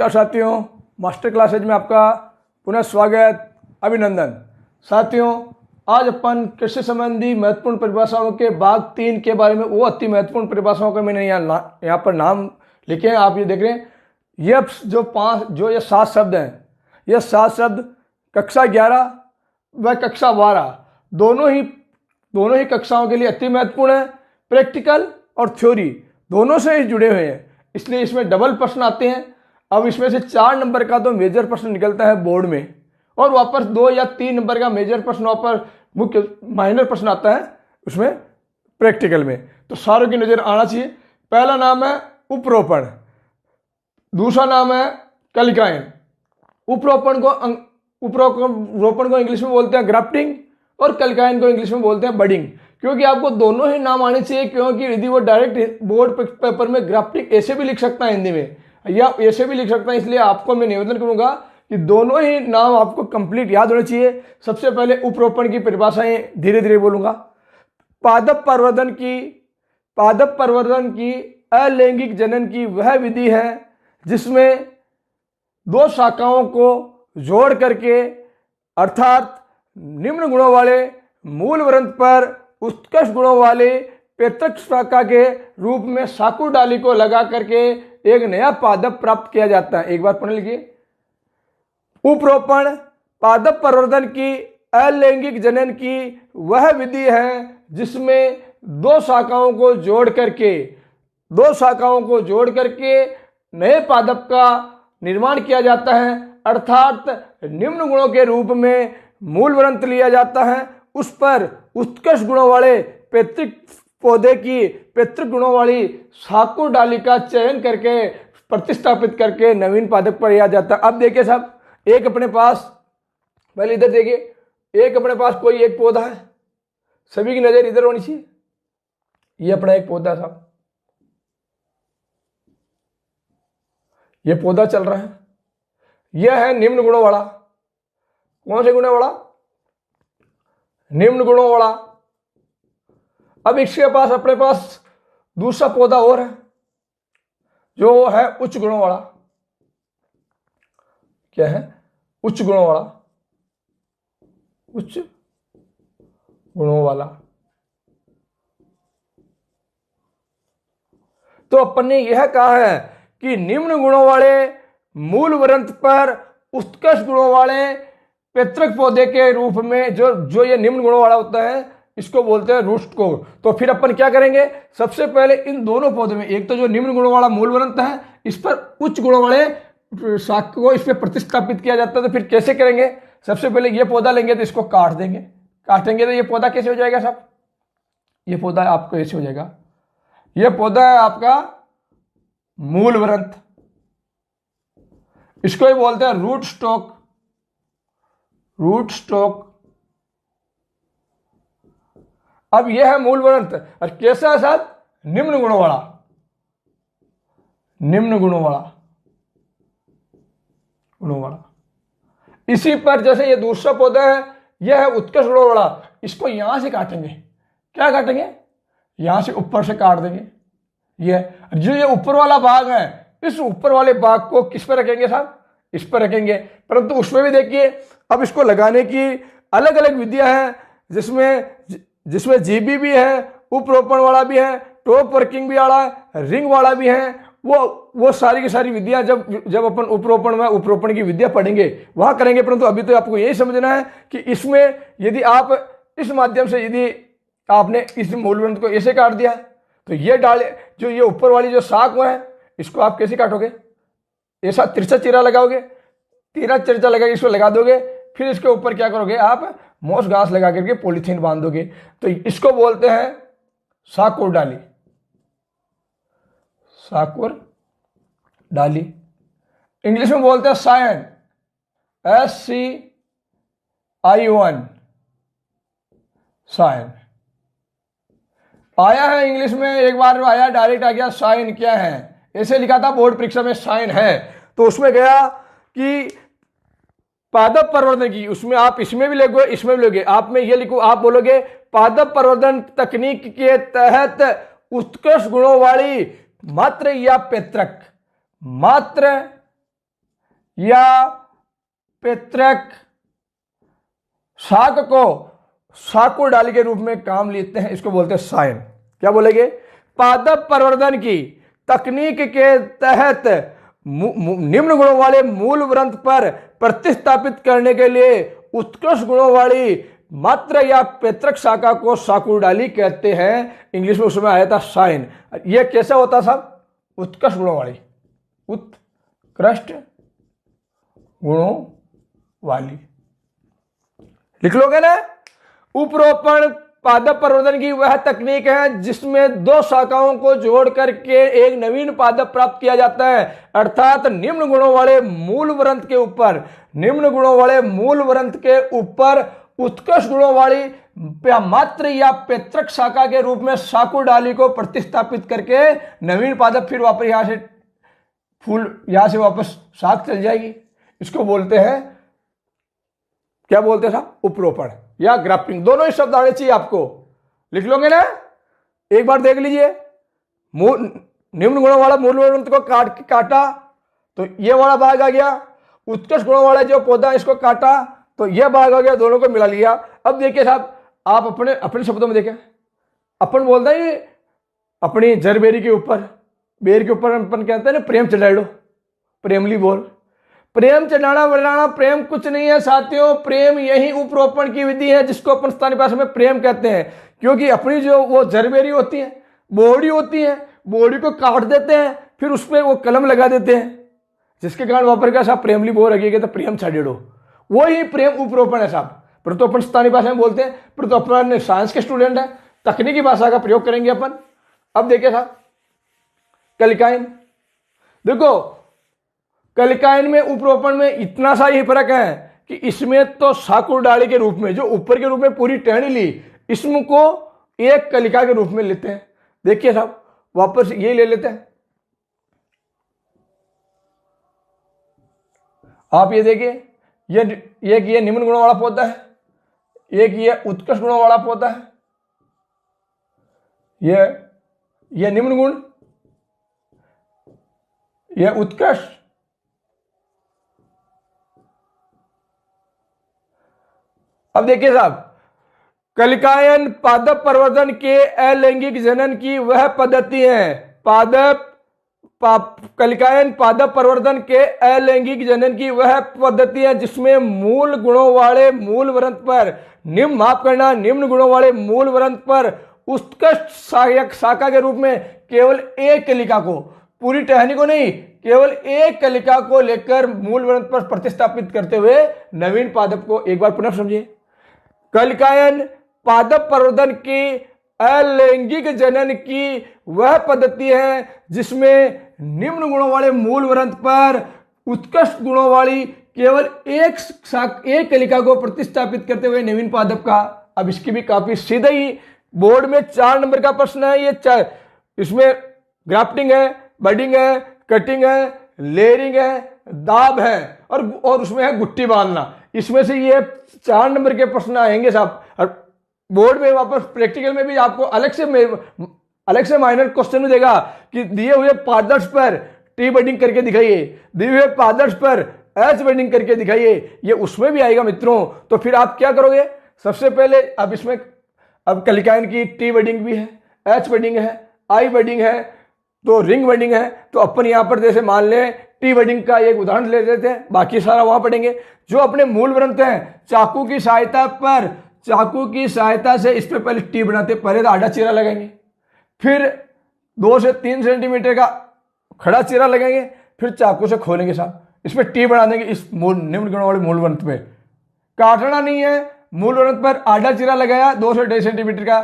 नमस्कार साथियों, master classes में आपका पुनः स्वागत, अभिनंदन। साथियों, आज अपन कृषि संबंधी महत्वपूर्ण परिभाषाओं के भाग 3 के बारे में, वो अति महत्वपूर्ण परिभाषाओं का मैंने यहाँ पर नाम लिखे हैं। आप ये देख रहे हैं, ये 7 शब्द हैं। ये 7 शब्द कक्षा 11 व कक्षा 12 दोनों ही कक्षाओं के लिए अति महत्वपूर्ण है। प्रैक्टिकल और थ्योरी दोनों से ही जुड़े हुए हैं, इसलिए इसमें डबल प्रश्न आते हैं। अब इसमें से 4 नंबर का तो मेजर प्रश्न निकलता है बोर्ड में, और वापस 2 या 3 नंबर का मेजर प्रश्न वापस मुख्य माइनर प्रश्न आता है उसमें प्रैक्टिकल में। तो सारों की नजर आना चाहिए। पहला नाम है उपरोपण, दूसरा नाम है कलिकायन। उपरोपण को इंग्लिश में बोलते हैं ग्राफ्टिंग, और कलिकायन को इंग्लिश में बोलते हैं बडिंग। क्योंकि आपको दोनों ही नाम आने चाहिए, क्योंकि यदि वो डायरेक्ट बोर्ड पेपर में ग्राफ्टिंग ऐसे भी लिख सकता है हिंदी में, या ऐसे भी लिख सकता है, इसलिए आपको मैं निवेदन करूंगा कि दोनों ही नाम आपको कंप्लीट याद होने चाहिए। सबसे पहले उपरोपण की परिभाषाएं धीरे धीरे बोलूंगा। पादप प्रवर्धन की अलैंगिक जनन की वह विधि है जिसमें 2 शाखाओं को जोड़ करके, अर्थात निम्न गुणों वाले मूल वृंत पर उत्कृष्ट गुणों वाले पैतृक शाखा के रूप में साकुर डाली को लगा करके एक नया पादप प्राप्त किया जाता है। एक बार पढ़ लीजिए। उपरोपण पादप प्रवर्धन की अलैंगिक जनन की वह विधि है जिसमें 2 शाखाओं को जोड़ करके नए पादप का निर्माण किया जाता है, अर्थात निम्न गुणों के रूप में मूल वृंत लिया जाता है, उस पर उत्कृष्ट गुणों वाले पैतृक पौधे की पैतृक गुणों वाली साकुर डाली का चयन करके प्रतिस्थापित करके नवीन पादप पर लिया जाता है। अब देखिए साहब, एक अपने पास, पहले इधर देखिए, एक अपने पास कोई एक पौधा है, सभी की नजर इधर होनी चाहिए। ये अपना एक पौधा है साहब, ये पौधा चल रहा है, यह है निम्न गुणों वाला। कौन से गुणों वाला? निम्न गुणों वाला। अब इसके पास अपने पास दूसरा पौधा और है जो है उच्च गुणों वाला। क्या है? उच्च गुणों वाला। उच्च गुणों वाला। तो अपन ने यह कहा है कि निम्न गुणों वाले मूल वृंत पर उत्कृष्ट गुणों वाले पैतृक पौधे के रूप में जो ये निम्न गुणों वाला होता है, इसको बोलते हैं रूट को। तो फिर अपन क्या करेंगे, सबसे पहले इन दोनों पौधों में, एक तो जो निम्न गुणों वाला मूल वृंत है, इस पर उच्च गुणों वाले शाख को इस पर प्रतिस्थापित किया जाता है। तो फिर कैसे करेंगे? सबसे पहले ये पौधा लेंगे तो इसको काटेंगे तो ये पौधा कैसे हो जाएगा साहब? ये पौधा आपको ऐसे हो जाएगा। ये पौधा है आपका मूल वृंत, इसको ही बोलते हैं रूट स्टॉक। अब यह है मूल वृंत, और कैसा है साहब? निम्न गुणों वाला। इसी पर जैसे ये दूसरा पौधा है, यह है उत्कृष्ट गुणों वाला, इसको यहां से काटेंगे। क्या काटेंगे? यहां से ऊपर से काट देंगे। ये ऊपर वाला भाग है, इस ऊपर वाले भाग को किस पर रखेंगे साहब? इस पर रखेंगे। परंतु उसमें भी देखिए, अब इसको लगाने की अलग अलग विधियां हैं, जिसमें जीबी भी है, उपरोपण वाला भी है, टॉप वर्किंग भी वाला है, रिंग वाला भी है। वो सारी की सारी विधियां जब अपन उपरोपण की विद्या पढ़ेंगे वहां करेंगे। परंतु अभी तो आपको यही समझना है कि इसमें यदि आप इस माध्यम से, यदि आपने इस मूल वृंत को ऐसे काट दिया तो ये डाले, जो ये ऊपर वाली जो शाख है, इसको आप कैसे काटोगे? ऐसा तिरछा चीरा लगाओगे, तिरछा चीरा लगा के इसको लगा दोगे, फिर इसके ऊपर क्या करोगे आप? मोस घास लगा करके पॉलीथीन बांध दोगे। तो इसको बोलते हैं साकुर डाली। इंग्लिश में बोलते हैं सायन, SCION, सायन। आया है इंग्लिश में, एक बार आया, डायरेक्ट आ गया साइन। क्या है? ऐसे लिखा था बोर्ड परीक्षा में, साइन है, तो उसमें गया कि पादप प्रवर्धन की, उसमें आप इसमें भी लिखोगे, इसमें भी लिखोगे। आप में ये लिखो, आप बोलोगे पादप प्रवर्धन तकनीक के तहत उत्कृष्ट गुणों वाली मात्र या पैतृक, मात्र या पैतृक शाक को शाकुर डाली के रूप में काम लेते हैं, इसको बोलते हैं साइन। क्या बोलेंगे? पादप प्रवर्धन की तकनीक के तहत निम्न गुणों वाले मूल वृंत पर प्रतिस्थापित करने के लिए उत्कृष्ट गुणों वाली मात्र या पैतृक शाखा को शाकुर डाली कहते हैं। इंग्लिश में उसमें आया था साइन। यह कैसा होता साहब? उत्कृष्ट गुणों वाली, उत्कृष्ट गुणों वाली लिख लोगे ना। उपरोपण पादप प्रवर्धन की वह तकनीक है जिसमें दो शाखाओं को जोड़ करके एक नवीन पादप प्राप्त किया जाता है, अर्थात निम्न गुणों वाले मूल वृंत के ऊपर, निम्न गुणों वाले मूल वृंत के ऊपर उत्कृष्ट गुणों वाली मात्र या पैतृक शाखा के रूप में शाकुर डाली को प्रतिस्थापित करके नवीन पादप, फिर वापस यहां से फूल, यहां से वापस शाख चल जाएगी। इसको बोलते हैं, क्या बोलते हैं साहब? उपरोपण या ग्राफ्टिंग। दोनों ही शब्द आने चाहिए आपको, लिख लोगे ना। एक बार देख लीजिए, निम्न गुणों वाला मूल वृंत को काटा तो ये वाला भाग आ गया, उत्कृष्ट गुणों वाला जो पौधा इसको काटा तो यह भाग आ गया, दोनों को मिला लिया। अब देखिए साहब, आप अपने अपने शब्दों में देखें, अपन बोलते हैं अपनी जरबेरी के ऊपर, बेर के ऊपर अपन कहते हैं ना प्रेम चढ़ाड़ो, प्रेमली बोल। प्रेम चढ़ाना बढ़ाना प्रेम कुछ नहीं है साथियों, प्रेम यही उपरोपण की विधि है जिसको अपन स्थानीय भाषा में प्रेम कहते हैं। क्योंकि अपनी जो वो जरबेरी होती है, बोहड़ी होती है, बोहड़ी को काट देते हैं, फिर उस पर वो कलम लगा देते हैं, जिसके कारण वापर का साहब प्रेमली बोल रखिएगा तो प्रेम छाड़ेड़ो, वो ही प्रेम उपरोपण है साहब। पर तो अपन स्थानीय भाषा में बोलते हैं, पर तो अपन साइंस के स्टूडेंट है, तकनीकी भाषा का प्रयोग करेंगे अपन। अब देखिए साहब, कलिकाइन, देखो कलिकाइन में उपरोपण में इतना सा ही फर्क है कि इसमें तो शाकुर डाली के रूप में, जो ऊपर के रूप में पूरी टहनी ली, इसमें को एक कलिका के रूप में लेते हैं। देखिए साहब, वापस ये ले लेते हैं। आप ये देखिए, ये निम्न गुणों वाला पौधा है, एक ये उत्कृष्ट गुणों वाला पौधा है, ये निम्न गुण, ये उत्कृष्ट। अब देखिए साहब, कलिकायन पादप प्रवर्धन के अलैंगिक जनन की वह पद्धति है, कलिकायन पादप प्रवर्धन के अलैंगिक जनन की वह पद्धति है जिसमें मूल गुणों वाले मूल वृंत पर निम्न माफ करना, निम्न गुणों वाले मूल वृंत पर उत्कृष्ट सहायक शाखा के रूप में केवल एक कलिका को, पूरी टहनी को नहीं, केवल एक कलिका को लेकर मूल वृंत पर प्रतिस्थापित करते हुए नवीन पादप को, एक बार पुनः समझिए, कलिकायन पादप प्रवर्धन की अलैंगिक जनन की वह पद्धति है जिसमें निम्न गुणों वाले मूल वृंत पर उत्कृष्ट गुणों वाली केवल एक कलिका को प्रतिस्थापित करते हुए नवीन पादप का। अब इसकी भी काफी सीधा ही बोर्ड में 4 नंबर का प्रश्न है, ये इसमें ग्राफ्टिंग है, बडिंग है, कटिंग है, लेयरिंग है, दाब है और उसमें है गुट्टी बांधना। इसमें से ये 4 नंबर के प्रश्न आएंगे साहब। और बोर्ड में वापस प्रैक्टिकल में भी आपको अलग से माइनर क्वेश्चन में देगा कि दिए हुए पादर्श पर टी बडिंग करके दिखाइए, दिए हुए पादर्श पर एच बडिंग करके दिखाइए, ये उसमें भी आएगा मित्रों। तो फिर आप क्या करोगे? सबसे पहले अब इसमें अब कलिकाइन की टी बडिंग भी है, एच बडिंग है, आई बडिंग है, तो रिंग बडिंग है। तो अपन यहां पर जैसे मान लें टी बडिंग का एक उदाहरण ले लेते हैं, बाकी सारा वहां पढ़ेंगे। जो अपने मूल वृंत हैं, चाकू की सहायता से इस पे पहले टी बनाते, पहले तो आधा चीरा लगाएंगे, फिर 2 से 3 सेंटीमीटर का खड़ा चीरा लगाएंगे, फिर चाकू से खोलेंगे साहब, इस पे टी बना देंगे। इस निम्न गुणों वाले मूल वृंत पे काटना नहीं है, मूल वृंत पर आधा चीरा लगाया 2 से 2.5 सेंटीमीटर का,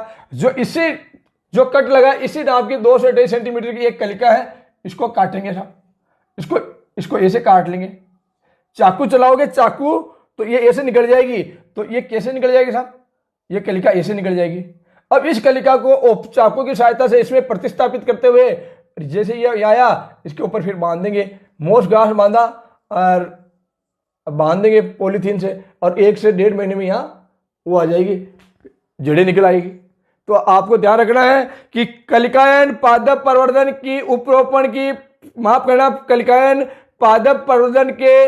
जो कट लगा इसी नाप की 2 से 2.5 सेंटीमीटर की एक कलिका है, इसको काटेंगे साहब, इसको ऐसे काट लेंगे। चाकू चलाओगे, चाकू तो ये ऐसे निकल जाएगी, तो ये कैसे निकल जाएगी साहब? ये कलिका ऐसे निकल जाएगी। अब इस कलिका को चाकू की सहायता से इसमें प्रतिस्थापित करते हुए जैसे ये आया, इसके ऊपर फिर बांध देंगे, मोस घास बांधा और बांध देंगे पॉलीथीन से, और 1 से 1.5 महीने में यहाँ वो आ जाएगी, जड़ें निकल आएगी। तो आपको ध्यान रखना है कि कलिकायन पादप प्रवर्धन की उपरोपण की, माफ करना, कलिकायन पादप प्रवर्धन के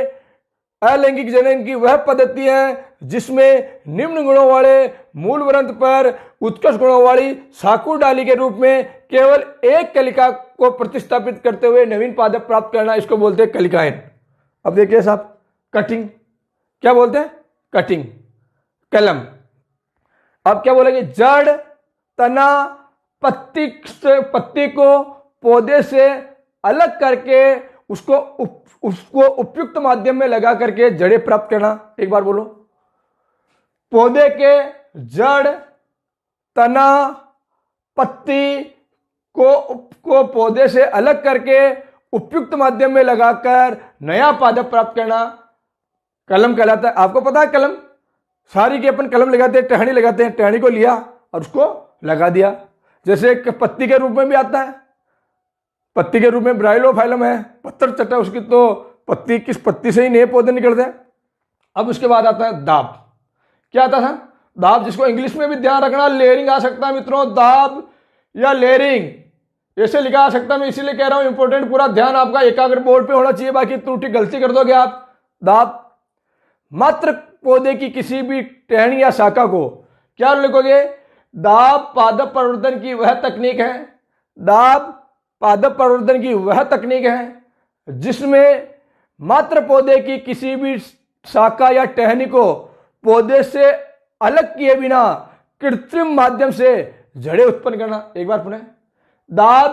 अलैंगिक जनन की वह पद्धति है जिसमें निम्न गुणों वाले मूल ग्रंथ पर उत्कृष्ट गुणों वाली साकुर डाली के रूप में केवल एक कलिका को प्रतिस्थापित करते हुए नवीन पादप प्राप्त करना, इसको बोलते हैं कलिकायन। अब देखिए साहब, कटिंग क्या बोलते हैं? कटिंग, कलम। अब क्या बोलेंगे? जड़, तना, पत्ती को पौधे से अलग करके उसको उपयुक्त माध्यम में लगा करके जड़ें प्राप्त करना। एक बार बोलो, पौधे के जड़, तना, पत्ती को पौधे से अलग करके उपयुक्त माध्यम में लगाकर नया पादप प्राप्त करना कलम कहलाता है। आपको पता है कलम, सारी के अपन कलम लगाते हैं, टहनी लगाते हैं, टहनी को लिया और उसको लगा दिया। जैसे पत्ती के रूप में भी आता है, पत्ती के रूप में ब्राइलोफाइलम है, पत्थर चट्टा उसकी, तो पत्ती किस पत्ती से ही नए पौधे निकलते हैं। अब उसके बाद आता है दाब। क्या आता था? दाब, जिसको इंग्लिश में भी ध्यान रखना, लेयरिंग आ सकता है मित्रों, दाब या लेयरिंग ऐसे लिखा आ सकता है। मैं इसीलिए कह रहा हूं इंपॉर्टेंट, पूरा ध्यान आपका एकाग्र बोर्ड पे होना चाहिए, बाकी त्रुटि गलती कर दोगे आप। दाब, मात्र पौधे की किसी भी टहनी या शाखा को क्या लिखोगे? दाब पादप प्रवर्धन की वह तकनीक है, दाब पादप प्रवर्धन की वह तकनीक है जिसमें मात्र पौधे की किसी भी शाखा या टहनी को पौधे से अलग किए बिना कृत्रिम माध्यम से जड़ें उत्पन्न करना। एक बार पुनः, दाब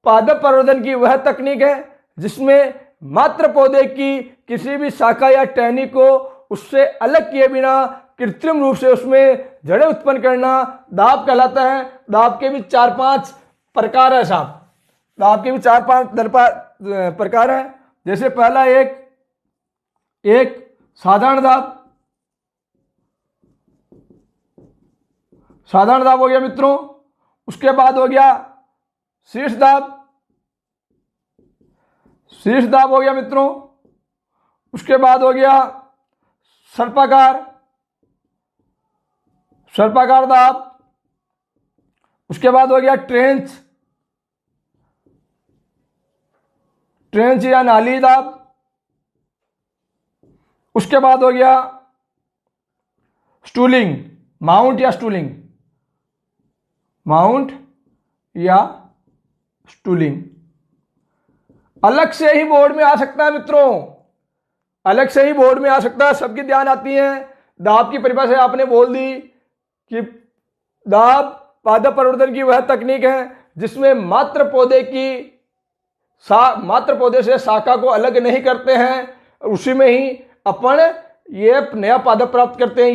पादप प्रवर्धन की वह तकनीक है जिसमें मात्र पौधे की किसी भी शाखा या टहनी को उससे अलग किए बिना कृत्रिम रूप से उसमें जड़ें उत्पन्न करना दाब कहलाता है। दाब के भी 4-5 प्रकार है साहब, दाब के भी 4-5 प्रकार है। जैसे पहला एक साधारण दाब, साधारण दाब हो गया मित्रों। उसके बाद हो गया शीर्ष दाब, शीर्ष दाब हो गया मित्रों। उसके बाद हो गया सर्पाकार, सर्पाकार दाब। उसके बाद हो गया ट्रेंच, ट्रेंच या नाली दाब। उसके बाद हो गया स्टूलिंग, माउंट या स्टूलिंग, माउंट या स्टूलिंग। अलग से ही बोर्ड में आ सकता है मित्रों, अलग से ही बोर्ड में आ सकता है, सबकी ध्यान आती है। दाब की परिभाषा आपने बोल दी कि दाब पादप प्रवर्धन की वह तकनीक है जिसमें मात्र पौधे से शाखा को अलग नहीं करते हैं, उसी में ही अपन ये नया पादप प्राप्त करते हैं।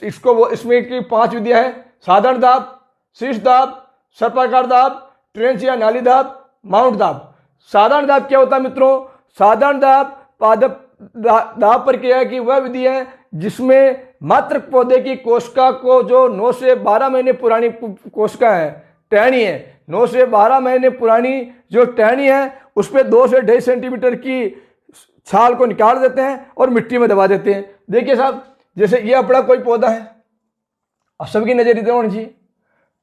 इसमें की 5 विधियां हैं: साधारण दाब, शीर्ष दाब, सर्पाकार दाब, ट्रेंच या नाली दाब, माउंट दाब। साधारण दाब क्या होता है मित्रों? साधारण दाब पादप दाब प्रक्रिया की वह विधि है जिसमें मात्र पौधे की कोशिका को, जो 9 से 12 महीने पुरानी कोशिका है, टहनी है, 9 से 12 महीने पुरानी जो टहनी है, उस पर 2 से 2.5 सेंटीमीटर की छाल को निकाल देते हैं और मिट्टी में दबा देते हैं। देखिए साहब, जैसे ये अपना कोई पौधा है, अब सबकी नजर इधर होनी चाहिए।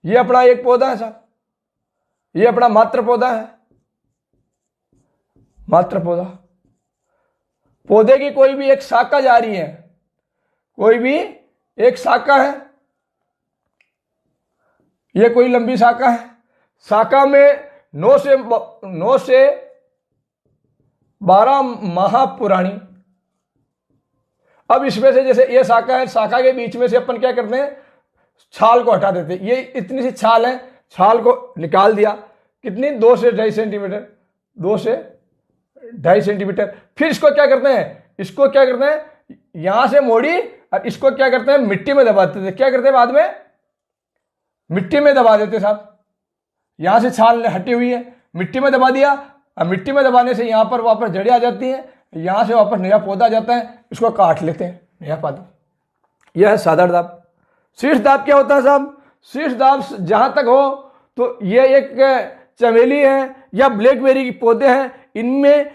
ये अपना एक पौधा है साहब, ये अपना मात्र पौधा है, मात्र पौधा। पौधे की कोई भी एक शाखा जा रही है, कोई भी एक शाखा है, ये कोई लंबी शाखा है, शाखा में 9 से 12 माह पुरानी। अब इसमें से जैसे ये शाखा है, शाखा के बीच में से अपन क्या करते हैं? छाल को हटा देते हैं। ये इतनी सी छाल है, छाल को निकाल दिया, कितनी? 2 से 2.5 सेंटीमीटर, 2 से 2.5 सेंटीमीटर। फिर इसको क्या करते हैं? इसको क्या करते हैं? यहां से मोड़ी और इसको क्या करते हैं? मिट्टी में दबा देते थे। क्या करते हैं बाद में? मिट्टी में दबा देते साहब। यहां से छाल हटी हुई है, मिट्टी में दबा दिया, और मिट्टी में दबाने से यहां पर वापस जड़ें आ जाती हैं, यहां से वापस नया पौधा आ जाता है, इसको काट लेते हैं, नया पौधा। यह है साधारण दाब। शीर्ष दाब क्या होता है साहब? शीर्ष दाब जहां तक हो तो ये एक चमेली है या ब्लैकबेरी के पौधे हैं, इनमें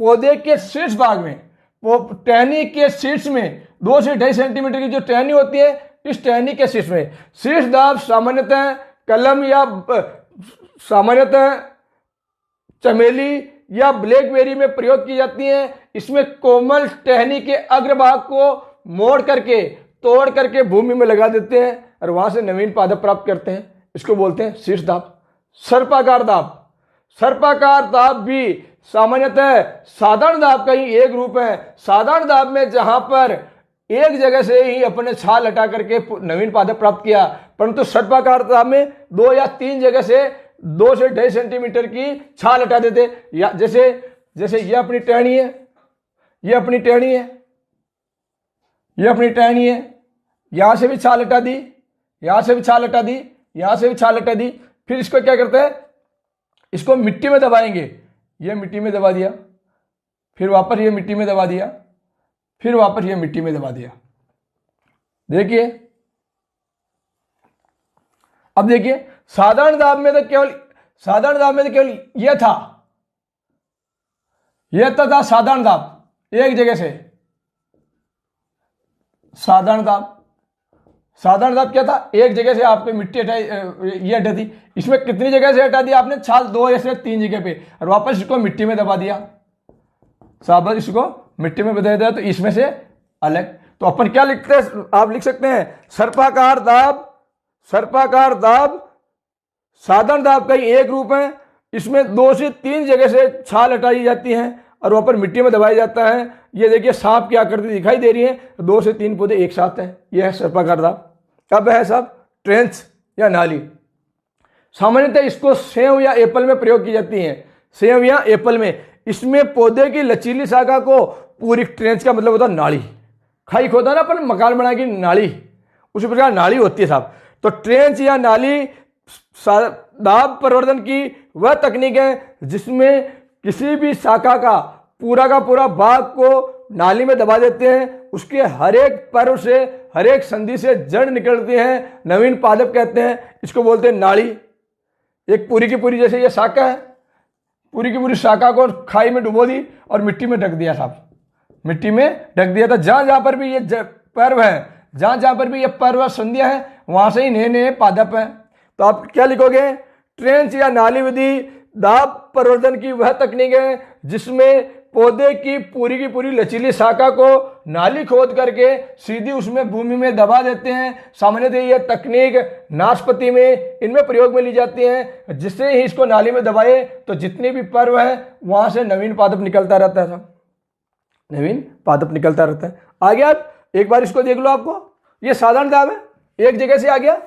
पौधे के शीर्ष भाग में, टहनी के शीर्ष में 2 से 2.5 सेंटीमीटर की जो टहनी होती है, इस टहनी के शीर्ष में शीर्ष दाब सामान्यतः कलम या सामान्यतः चमेली या ब्लैकबेरी में प्रयोग की जाती हैं। इसमें कोमल टहनी के अग्रभाग को मोड़ करके, तोड़ करके भूमि में लगा देते हैं और वहां से नवीन पादप प्राप्त करते हैं। इसको बोलते हैं शीर्ष दाब। सर्पाकार दाब, सर्पाकार दाब भी सामान्यतः साधारण दाब का ही एक रूप है। साधारण दाब में जहां पर एक जगह से ही अपने छाल हटा करके नवीन पादप प्राप्त किया, परंतु सर्पाकार दाब में 2 या 3 जगह से 2 से 2.5 सेंटीमीटर की छाल हटा देते। या जैसे जैसे ये अपनी टहनी है, ये अपनी टहनी है, ये अपनी टहनी है, यहां से भी छाल हटा दी, यहां से भी छाल हटा दी, यहां से भी छाल हटा दी। फिर इसको क्या करते हैं, इसको मिट्टी में दबाएंगे। ये मिट्टी में दबा दिया, फिर वापस ये मिट्टी में दबा दिया, फिर वापस ये मिट्टी में दबा दिया। देखिए, अब देखिए साधारण दाब में तो केवल यह था, यह था साधारण दाब एक जगह से। साधारण दाब क्या था, एक जगह से आपने मिट्टी हटाई, ये हटा दी। इसमें कितनी जगह से हटा दिया आपने छाल, 2 या से 3 जगह पे, और वापस इसको मिट्टी में दबा दिया। साबत इसको मिट्टी में बदल दिया तो इसमें से अलग। तो अपन क्या लिखते हैं, आप लिख सकते हैं सर्पाकार दाब। सर्पाकार दाब साधारण दाब का ही एक रूप है। इसमें 2 से 3 जगह से छाल हटाई जाती है और वहां पर मिट्टी में दबाया जाता है। ये देखिए सांप की आकृति दिखाई दे रही है, 2 से 3 पौधे एक साथ हैं। यह है सर्पाकार दाब। अब है साहब ट्रेंच या नाली। सामान्यतः इसको सेव या एप्पल में प्रयोग की जाती है। सेव या एप्पल में इसमें पौधे की लचीली शाखा को पूरी, ट्रेंच का मतलब होता है नाली, खाई खोदा ना अपन मकान बना की नाली, उसी प्रकार नाली होती है साहब। तो ट्रेंच या नाली दाब प्रवर्धन की वह तकनीक है जिसमें किसी भी शाखा का पूरा भाग को नाली में दबा देते हैं। उसके हर एक पर्व से, हर एक संधि से जड़ निकलती हैं, नवीन पादप कहते हैं। इसको बोलते हैं नाली। एक पूरी की पूरी, जैसे ये शाखा है, पूरी की पूरी शाखा को खाई में डुबो दी और मिट्टी में ढक दिया साहब, मिट्टी में ढक दिया। था जहां जहां पर भी ये पर्व है, जहां जहां पर भी ये पर्व संधियां है, वहां से ही नए नए पादप हैं। तो आप क्या लिखोगे, ट्रेंच या नाली विधि दाब प्रवर्धन की वह तकनीक है जिसमें पौधे की पूरी लचीली शाखा को नाली खोद करके सीधी उसमें भूमि में दबा देते हैं। सामान्यतः यह तकनीक नाशपाती में, इनमें प्रयोग में ली जाती है। जिससे ही इसको नाली में दबाए तो जितने भी पर्व है वहां से नवीन पादप निकलता रहता है, नवीन पादप निकलता रहता है। आगे आप एक बार इसको देख लो, आपको ये साधारण दाब है, एक जगह से आ गया।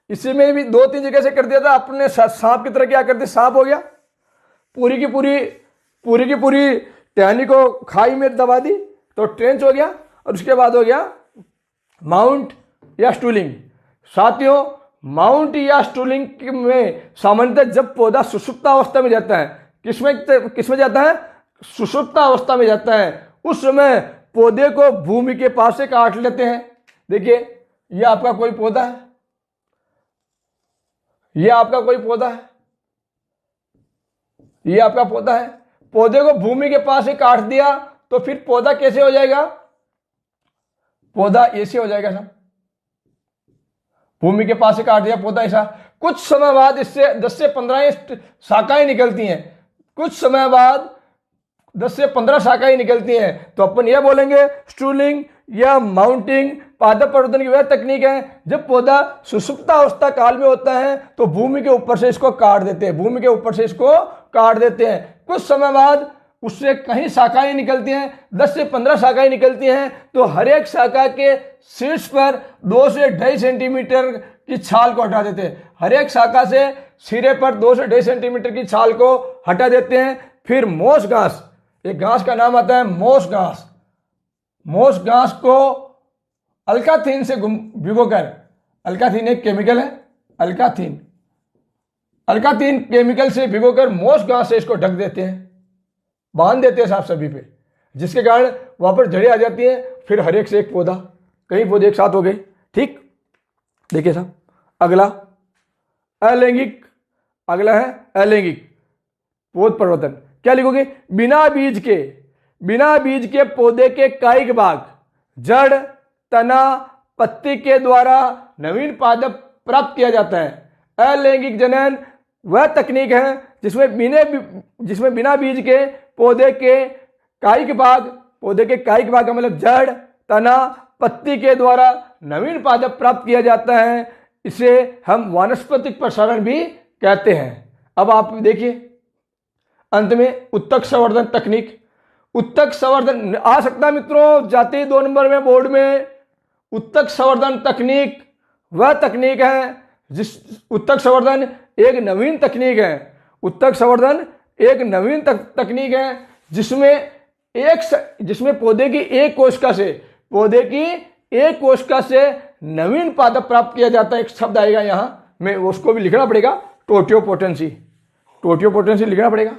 इसी में भी 2-3 जगह से कर दिया था अपने, सांप की तरह क्या कर दिया, सांप हो गया। पूरी की पूरी टहनी को खाई में दबा दी तो ट्रेंच हो गया। और उसके बाद हो गया माउंट या स्टूलिंग। साथियों, माउंट या स्टूलिंग में सामान्यतः जब पौधा सुषुप्तावस्था में जाता है, किसमें जाता है, सुषुप्तावस्था में जाता है, उस समय पौधे को भूमि के पास से काट लेते हैं। देखिए ये आपका कोई पौधा है, ये आपका कोई पौधा है, ये आपका पौधा है। पौधे को भूमि के पास से काट दिया तो फिर पौधा कैसे हो जाएगा, पौधा ऐसे हो जाएगा साहब। भूमि के पास से काट दिया पौधा ऐसा। कुछ समय बाद इससे 10 से 15 शाखाएं निकलती हैं। कुछ समय बाद 10 से 15 शाखाएं निकलती हैं। तो अपन यह बोलेंगे स्टूलिंग या माउंटिंग पादप प्रवर्धन की वह तकनीक है जब पौधा सुषुप्तावस्था काल में होता है तो भूमि के ऊपर से इसको काट देते हैं, भूमि के ऊपर से इसको काट देते हैं। कुछ समय बाद उससे कहीं शाखाएं निकलती हैं, 10 से 15 शाखाएं निकलती हैं। तो हर एक शाखा के शीर्ष पर 2 से 2.5 सेंटीमीटर की छाल को हटा देते हैं। हर एक शाखा से सिरे पर 2 से 2.5 सेंटीमीटर की छाल को हटा देते हैं। फिर मोस घास, एक घास का नाम आता है मोस घास। मोस घास को अल्काथीन से भिगोकर, अल्काथीन एक केमिकल है, अल्काथीन केमिकल से भिगोकर मोस घास से इसको ढक देते हैं, बांध देते हैं साहब सभी पे, जिसके कारण वहां पर जड़ें आ जाती हैं। फिर हर एक से एक पौधा, कई पौधे एक साथ हो गए। ठीक, देखिए साहब अगला अलैंगिक, अगला है अलैंगिक पौध प्रवर्धन। क्या लिखोगे, बिना बीज के पौधे के कायिक भाग, जड़, तना, पत्ती के द्वारा नवीन पादप प्राप्त किया जाता है। अलैंगिक जनन वह तकनीक है जिसमें बिना बीज के पौधे के कायिक भाग का मतलब जड़, तना, पत्ती के द्वारा नवीन पादप प्राप्त किया जाता है। इसे हम वानस्पतिक प्रसारण भी कहते हैं। अब आप देखिए अंत में उत्तक संवर्धन तकनीक। उत्तक संवर्धन आ सकता है मित्रों, जाते ही 2 नंबर में बोर्ड में। उत्तक संवर्धन तकनीक वह तकनीक है उत्तक संवर्धन एक नवीन तकनीक है। उत्तक संवर्धन एक नवीन तकनीक है जिसमें पौधे की एक कोशिका से नवीन पादप प्राप्त किया जाता है। एक शब्द आएगा यहां, मैं उसको भी लिखना पड़ेगा, टोटियोपोटेंसी लिखना पड़ेगा।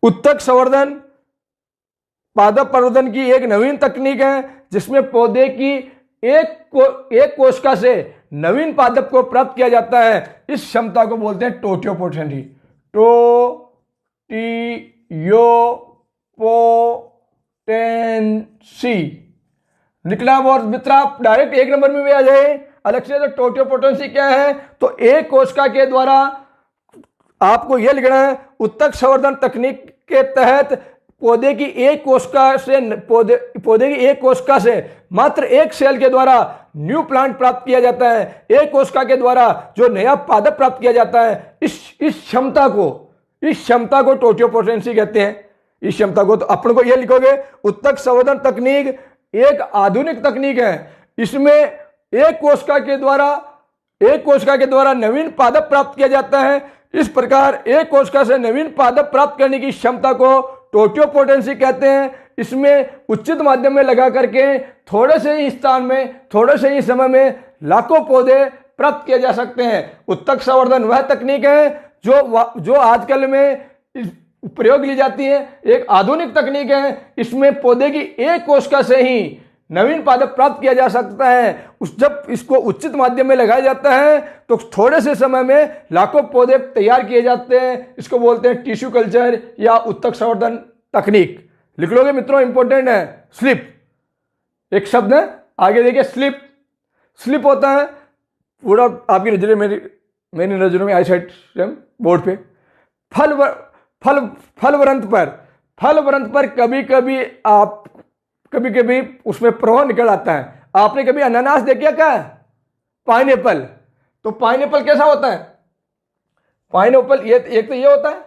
उत्तक संवर्धन पादप प्रवर्धन की एक नवीन तकनीक है जिसमें पौधे की एक कोशिका से नवीन पादप को प्राप्त किया जाता है। इस क्षमता को बोलते हैं टोटियोपोटेंसी। टोटियोपोटेंसी निकला। और मित्र आप डायरेक्ट 1 नंबर में भी आ जाए अलग से। तो टोटियोपोटेंसी क्या है? तो एक कोशिका के द्वारा आपको यह लिखना है, उत्तक संवर्धन तकनीक के तहत पौधे की एक कोशिका से मात्र एक सेल के द्वारा न्यू प्लांट प्राप्त किया जाता है। एक कोशिका के द्वारा जो नया पादप प्राप्त किया जाता है, इस क्षमता को टोटियोपोटेंसी कहते हैं। इस क्षमता को, तो अपन को यह लिखोगे, उत्तक संवर्धन तकनीक एक आधुनिक तकनीक है। इसमें एक कोशिका के द्वारा नवीन पादप प्राप्त किया जाता है। इस प्रकार एक कोशिका से नवीन पादप प्राप्त करने की क्षमता को टोटियोपोटेंसी कहते हैं। इसमें उचित माध्यम में लगा करके थोड़े से ही स्थान में, थोड़े से ही समय में लाखों पौधे प्राप्त किए जा सकते हैं। उत्तक संवर्धन वह तकनीक है जो आजकल में प्रयोग ली जाती है, एक आधुनिक तकनीक है। इसमें पौधे की एक कोशिका से ही नवीन पादप प्राप्त किया जा सकता है। जब इसको उचित माध्यम में लगाया जाता है तो थोड़े से समय में लाखों पौधे तैयार किए जाते हैं। इसको बोलते हैं टिश्यू कल्चर या उत्तक संवर्धन तकनीक। लिख लोगे मित्रों, इंपॉर्टेंट है। स्लिप एक शब्द है, आगे देखिए। स्लिप होता है पूरा आपकी नजरें, मेरी नजरों में आई साइड बोर्ड पे। फल वृंत पर कभी कभी उसमें प्रवाह निकल आता है। आपने कभी अनानास देखा क्या? पाइनएप्पल। तो पाइनएप्पल कैसा होता है? पाइनएप्पल एक तो ये होता है,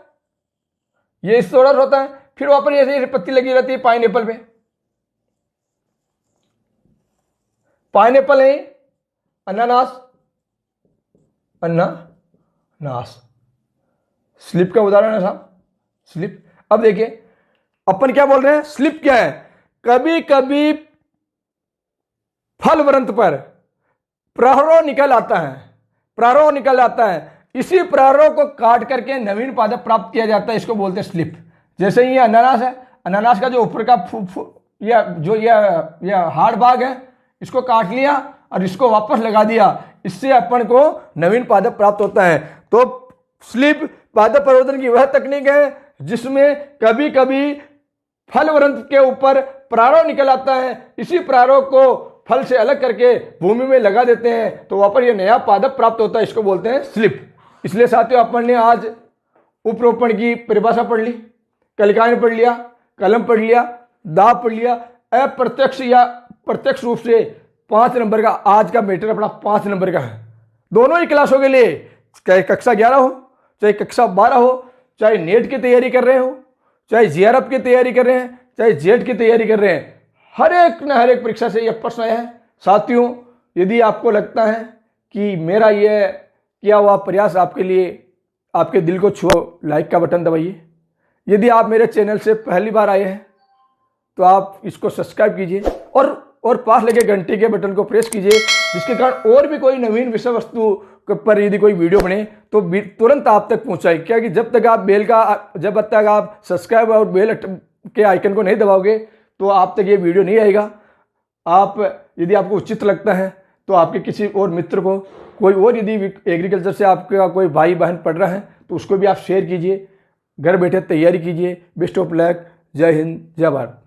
ये इस तरह होता है, फिर वहां पर ऐसे पत्ती लगी रहती है पाइनएप्पल पे। पाइनएप्पल है अनानास। स्लिप का उदाहरण है साहब, स्लिप। अब देखिए अपन क्या बोल रहे हैं, स्लिप क्या है? कभी कभी फल वृंत पर प्रारोह निकल आता है। इसी प्रारोह को काट करके नवीन पादप प्राप्त किया जाता है। इसको बोलते हैं स्लिप। जैसे ये अनानास है, अनानास का जो ऊपर का या हार्ड भाग है, इसको काट लिया और इसको वापस लगा दिया, इससे अपन को नवीन पादप प्राप्त होता है। तो स्लिप पादप प्रवर्धन की वह तकनीक है जिसमें कभी कभी फल वृंत के ऊपर प्रारोह निकल आता है। इसी प्रारोह को फल से अलग करके भूमि में लगा देते हैं, तो वहां पर यह नया पादप प्राप्त होता है। इसको बोलते हैं स्लिप। इसलिए साथियों, अपन ने आज उपरोपण की परिभाषा पढ़ ली, कलिकायन पढ़ लिया, कलम पढ़ लिया, दाब पढ़ लिया। अप्रत्यक्ष या प्रत्यक्ष रूप से 5 नंबर का आज का मैटर अपना 5 नंबर का है, दोनों ही क्लासों के लिए। चाहे कक्षा 11 हो, चाहे कक्षा 12 हो, चाहे नेट की तैयारी कर रहे हो, चाहे जीआरएफ की तैयारी कर रहे हैं, चाहे जेट की तैयारी कर रहे हैं, हर एक परीक्षा से यह प्रश्न है। साथियों, यदि आपको लगता है कि मेरा यह किया हुआ प्रयास आपके लिए, आपके दिल को छुआ, लाइक का बटन दबाइए। यदि आप मेरे चैनल से पहली बार आए हैं तो आप इसको सब्सक्राइब कीजिए और पास लगे घंटे के बटन को प्रेस कीजिए, जिसके कारण और भी कोई नवीन विषय वस्तु पर यदि कोई वीडियो बने तो तुरंत आप तक पहुंचाए। क्या कि जब तक आप सब्सक्राइब और बेल के आइकन को नहीं दबाओगे तो आप तक ये वीडियो नहीं आएगा। यदि आपको उचित लगता है तो आपके किसी और मित्र को, कोई और यदि एग्रीकल्चर से आपका कोई भाई बहन पढ़ रहा है तो उसको भी आप शेयर कीजिए। घर बैठे तैयारी कीजिए। Best of luck. जय हिंद, जय भारत।